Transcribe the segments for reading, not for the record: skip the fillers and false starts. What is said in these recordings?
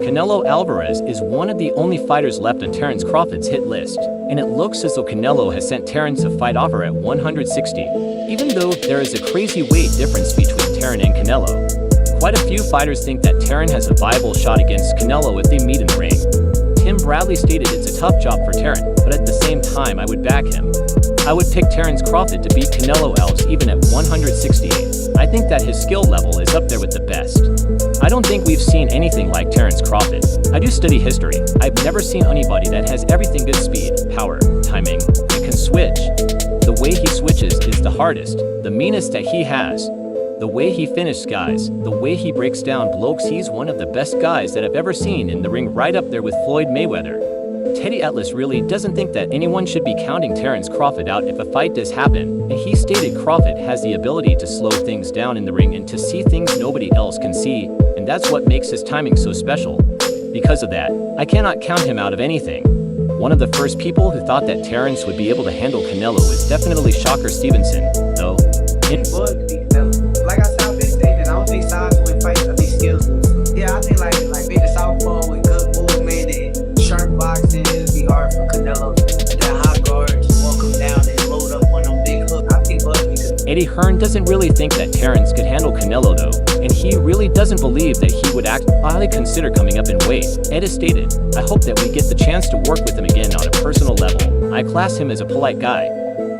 Canelo Alvarez is one of the only fighters left on Terrence Crawford's hit list, and it looks as though Canelo has sent Terrence a fight offer at 160, even though there is a crazy weight difference between Terrence and Canelo. Quite a few fighters think that Terrence has a viable shot against Canelo if they meet in the ring. Tim Bradley stated it's a tough job for Terrence, but at the same time I would back him. I would pick Terrence Crawford to beat Canelo Alves even at 168. I think that his skill level is up there with the best. I don't think we've seen anything like Terrence Crawford. I do study history. I've never seen anybody that has everything: good speed, power, timing, and can switch. The way he switches is the hardest, the meanest that he has. The way he finishes guys, the way he breaks down blokes, he's one of the best guys that I've ever seen in the ring, right up there with Floyd Mayweather. Teddy Atlas really doesn't think that anyone should be counting Terrence Crawford out if a fight does happen, and he stated Crawford has the ability to slow things down in the ring and to see things nobody else can see, and that's what makes his timing so special. Because of that, I cannot count him out of anything. One of the first people who thought that Terrence would be able to handle Canelo is definitely Shocker Stevenson, though. Like I said, I've been saying, I don't think size win fights, I think skills. Yeah, I think like being a southpaw with good movement and sharp boxing, it'd be hard for Canelo. That high guard, just walk him down and load up on them big hooks. I think Bud could. Eddie Hearn doesn't really think that Terrence could handle Canelo though, and he really doesn't believe that he would highly consider coming up in weight. Ed has stated, I hope that we get the chance to work with him again on a personal level. I class him as a polite guy.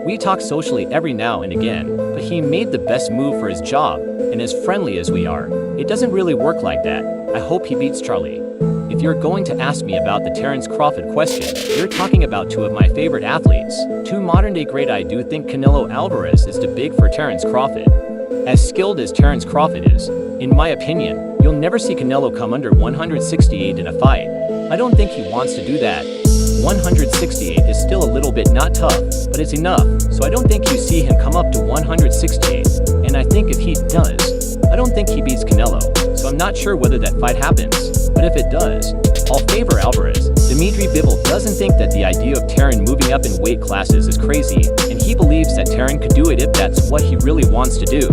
We talk socially every now and again, but he made the best move for his job, and as friendly as we are, it doesn't really work like that. I hope he beats Charlie. If you're going to ask me about the Terrence Crawford question, you're talking about two of my favorite athletes. Two modern-day great. I do think Canelo Alvarez is too big for Terrence Crawford. As skilled as Terrence Crawford is, in my opinion, you'll never see Canelo come under 168 in a fight. I don't think he wants to do that. 168 is still a little bit not tough, but it's enough, so I don't think you see him come up to 168, and I think if he does, I don't think he beats Canelo, so I'm not sure whether that fight happens, but if it does, I'll favor Alvarez. Dimitri Bivol doesn't think that the idea of Terrence moving up in weight classes is crazy, and he believes that Terrence could do it if that's what he really wants to do.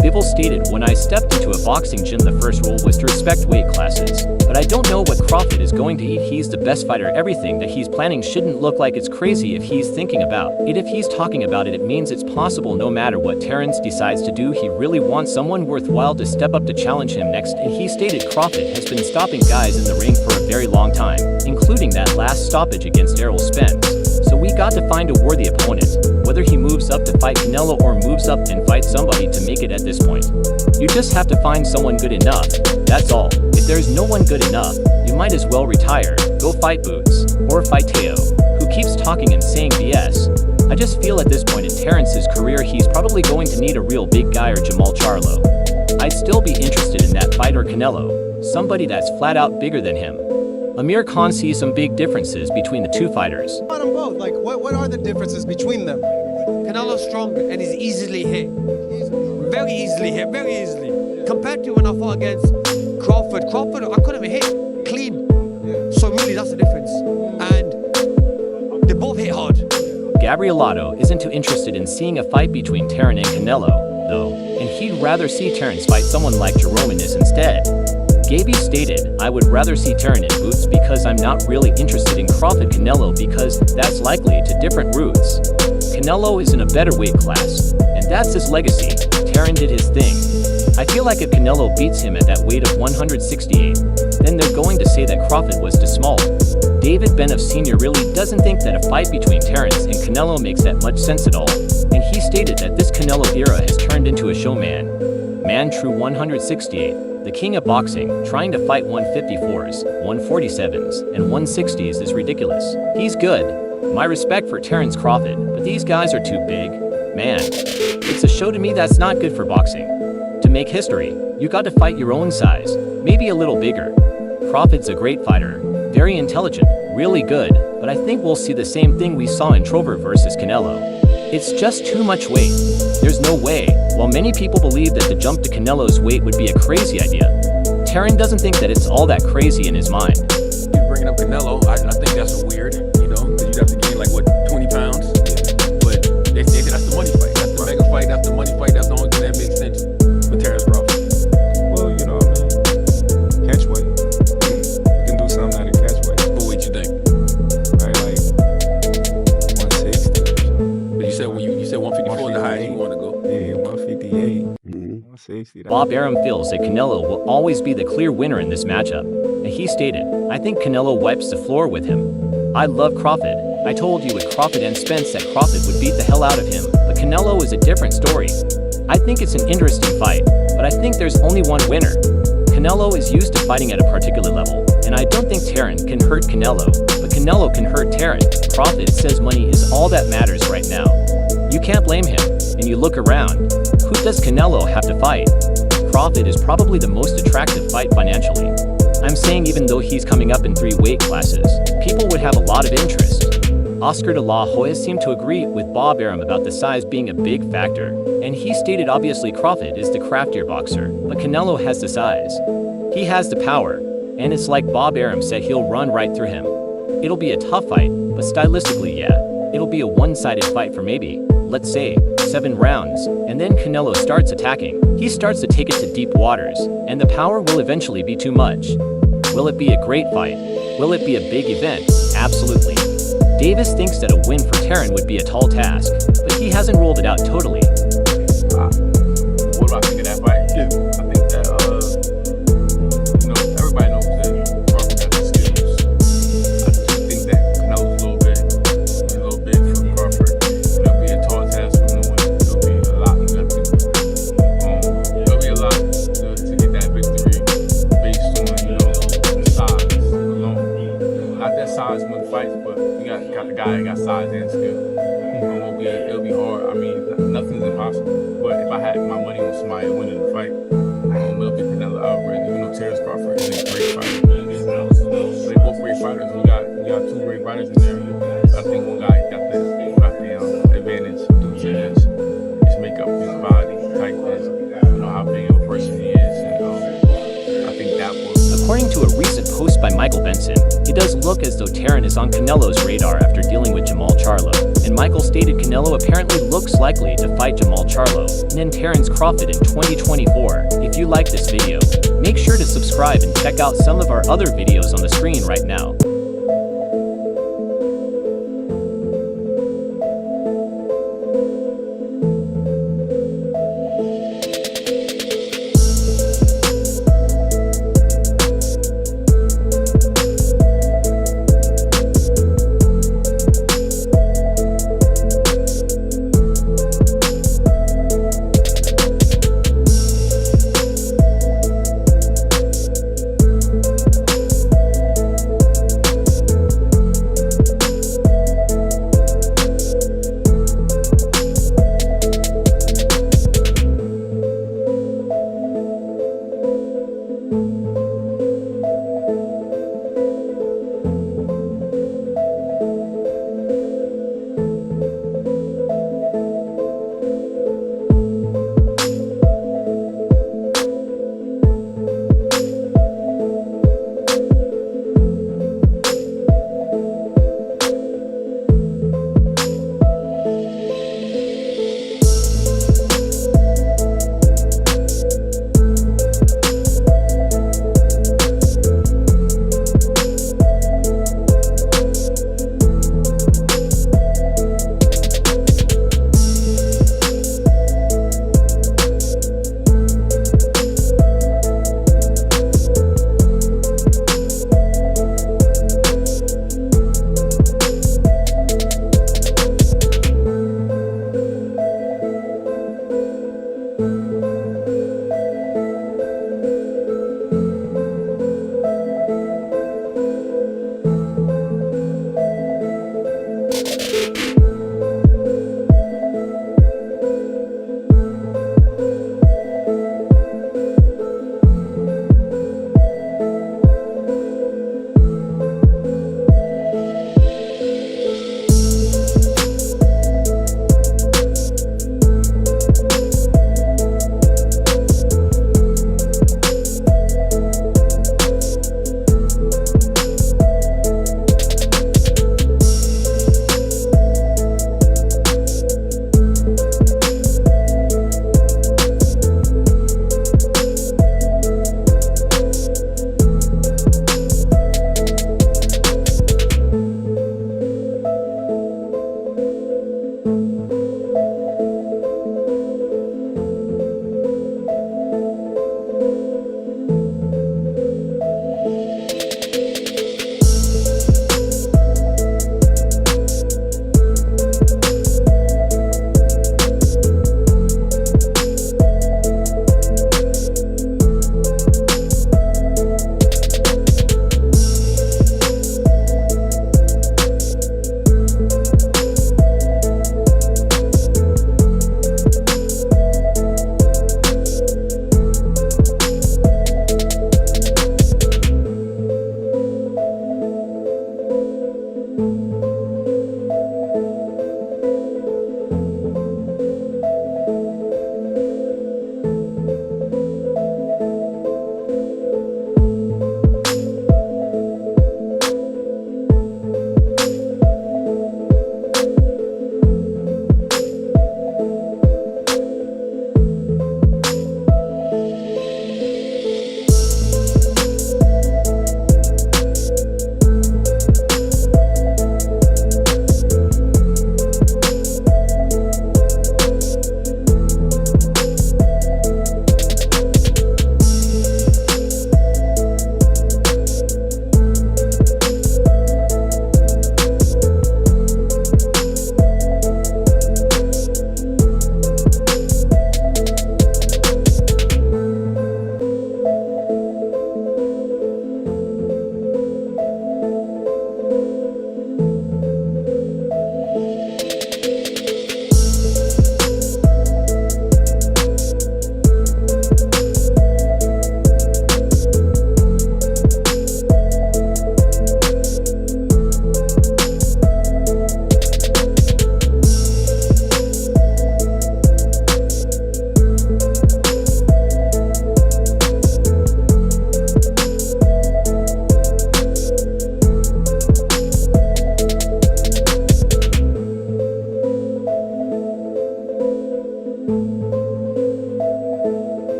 Bivol stated, when I stepped into a boxing gym, the first rule was to respect weight classes. But I don't know what Crawford is going to eat. He's the best fighter. Everything that he's planning shouldn't look like it's crazy if he's thinking about it. If he's talking about it, it means it's possible. No matter what Terrence decides to do, he really wants someone worthwhile to step up to challenge him next. And he stated Crawford has been stopping guys in the ring for a very long time, including that last stoppage against Errol Spence. So we got to find a worthy opponent, whether he moves up to fight Canelo or moves up and fight somebody to make it at this point. You just have to find someone good enough, that's all. If there's no one good enough, you might as well retire, go fight Boots, or fight Teo, who keeps talking and saying BS. I just feel at this point in Terrence's career he's probably going to need a real big guy or Jamal Charlo. I'd still be interested in that fight or Canelo, somebody that's flat out bigger than him. Amir Khan sees some big differences between the two fighters. About them both, like what are the differences between them? Canelo's strong and he's easily hit. Very easily hit, very easily. Compared to when I fought against Crawford, I couldn't even hit clean. So really that's the difference. And they both hit hard. Gabriel Lotto isn't too interested in seeing a fight between Terrence and Canelo, though, and he'd rather see Terrence fight someone like Jerome instead. Gaby stated, I would rather see Terrence in Boots because I'm not really interested in Crawford Canelo because that's likely to different routes. Canelo is in a better weight class, and that's his legacy. Terrence did his thing. I feel like if Canelo beats him at that weight of 168, then they're going to say that Crawford was too small. David Benoff Sr. really doesn't think that a fight between Terrence and Canelo makes that much sense at all, and he stated that this Canelo era has turned into a showman. Man true 168, the king of boxing, trying to fight 154s, 147s, and 160s is ridiculous. He's good. My respect for Terrence Crawford, but these guys are too big. Man, it's a show to me that's not good for boxing. To make history, you got to fight your own size, maybe a little bigger. Crawford's a great fighter, very intelligent, really good, but I think we'll see the same thing we saw in Trover versus Canelo. It's just too much weight. There's no way. While many people believe that the jump to Canelo's weight would be a crazy idea, Terrence doesn't think that it's all that crazy in his mind. You bringing up Canelo, I think that's weird, because you'd have to gain like, what, 20 pounds? But they say that's the money fight. That's the mega fight, that's the money fight, that's the only thing that makes sense with Terrence Crawford. Well, catch weight. Bob Arum feels that Canelo will always be the clear winner in this matchup. And he stated, "I think Canelo wipes the floor with him. I love Crawford. I told you with Crawford and Spence that Crawford would beat the hell out of him, but Canelo is a different story. I think it's an interesting fight, but I think there's only one winner. Canelo is used to fighting at a particular level, and I don't think Terrence can hurt Canelo, but Canelo can hurt Terrence." Crawford says money is all that matters right now. You can't blame him, and you look around. Who does Canelo have to fight? Crawford is probably the most attractive fight financially. I'm saying even though he's coming up in 3 weight classes, people would have a lot of interest. Oscar de la Hoya seemed to agree with Bob Arum about the size being a big factor, and he stated obviously Crawford is the craftier boxer, but Canelo has the size. He has the power, and it's like Bob Arum said, he'll run right through him. It'll be a tough fight, but stylistically, yeah, it'll be a one-sided fight for maybe, let's say, 7 rounds, and then Canelo starts attacking. He starts to take it to deep waters, and the power will eventually be too much. Will it be a great fight? Will it be a big event? Absolutely. Davis thinks that a win for Terrence would be a tall task, but he hasn't ruled it out totally. What do I think of that fight? I think that, everybody knows that Crawford got the skills. I just think that Canelo's a little bit for Crawford. It'll be a tall task for him to win. It'll be a lot to get that victory based on, size alone. Not that size wins fights, but you got the guy that got size and skill. It'll be hard. I mean, nothing's impossible. But if I had my money on somebody winning the fight, it'll be Canelo Alvarez. Even though Terrence Crawford is a great fighter. They're both great fighters. We got 2 great fighters in there. I think one guy got the advantage due to his makeup, his body type, how big of a person he is. And I think that was. According to a recent post by Michael Benson, it does look as though Terrence is on Canelo's radar after dealing with Jamal Charlo, and Michael stated Canelo apparently looks likely to fight Jamal Charlo and then Terrence Crawford in 2024. If you like this video, make sure to subscribe and check out some of our other videos on the screen right now.